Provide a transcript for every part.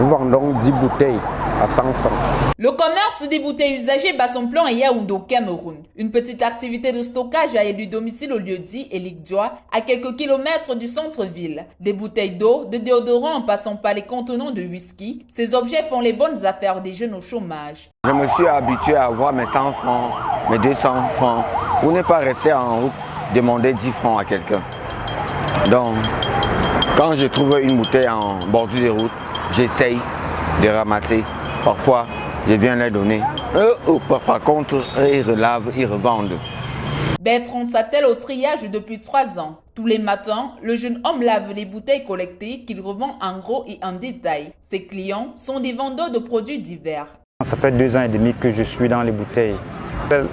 Nous vendons 10 bouteilles à 100 francs. Le commerce des bouteilles usagées bat son plan à Yaoundé au Cameroun. Une petite activité de stockage a élu domicile au lieu-dit Elikdjoa, à quelques kilomètres du centre-ville. Des bouteilles d'eau, de déodorants en passant par les contenants de whisky, ces objets font les bonnes affaires des jeunes au chômage. Je me suis habitué à avoir mes 100 francs, mes 200 francs, pour ne pas rester en route, demander 10 francs à quelqu'un. Donc, quand je trouve une bouteille en bordure de route, j'essaye de ramasser. Parfois, je viens les donner. Par contre, ils relavent, ils revendent. Bertrand s'attelle au triage depuis 3 ans. Tous les matins, le jeune homme lave les bouteilles collectées qu'il revend en gros et en détail. Ses clients sont des vendeurs de produits divers. Ça fait 2 ans et demi que je suis dans les bouteilles.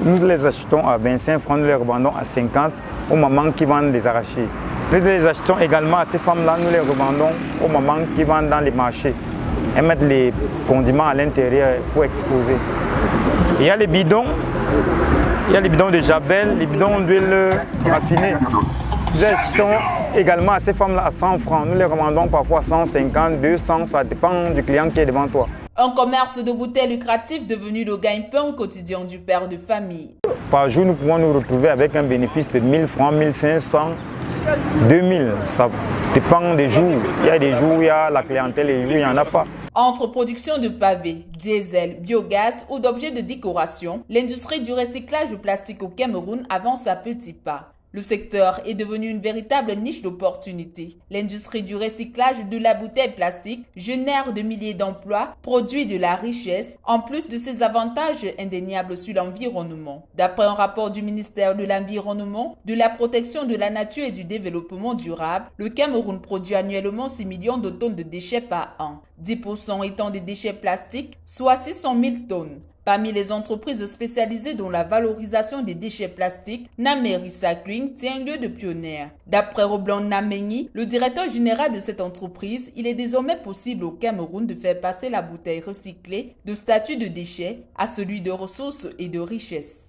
Nous les achetons à 25 francs, nous les revendons à 50 aux mamans qui vendent des arrachés. Nous les achetons également à ces femmes-là, nous les revendons aux mamans qui vendent dans les marchés. Elles mettent les condiments à l'intérieur pour exposer. Il y a les bidons, de Jabel, les bidons d'huile raffinée. Nous les achetons également à ces femmes-là à 100 francs. Nous les revendons parfois 150, 200, ça dépend du client qui est devant toi. Un commerce de bouteilles lucratif devenu le gagne-pain au quotidien du père de famille. Par jour, nous pouvons nous retrouver avec un bénéfice de 1000 francs, 1500, 2000. Ça dépend des jours. Il y a des jours où il y a la clientèle et des jours où il n'y en a pas. Entre production de pavés, diesel, biogaz ou d'objets de décoration, l'industrie du recyclage plastique au Cameroun avance à petits pas. Le secteur est devenu une véritable niche d'opportunités. L'industrie du recyclage de la bouteille plastique génère de milliers d'emplois, produit de la richesse, en plus de ses avantages indéniables sur l'environnement. D'après un rapport du ministère de l'Environnement, de la Protection de la Nature et du Développement durable, le Cameroun produit annuellement 6 millions de tonnes de déchets par an, 10% étant des déchets plastiques, soit 600 000 tonnes. Parmi les entreprises spécialisées dans la valorisation des déchets plastiques, Namé Recycling tient lieu de pionnière. D'après Roblan Namengi, le directeur général de cette entreprise, il est désormais possible au Cameroun de faire passer la bouteille recyclée de statut de déchet à celui de ressources et de richesse.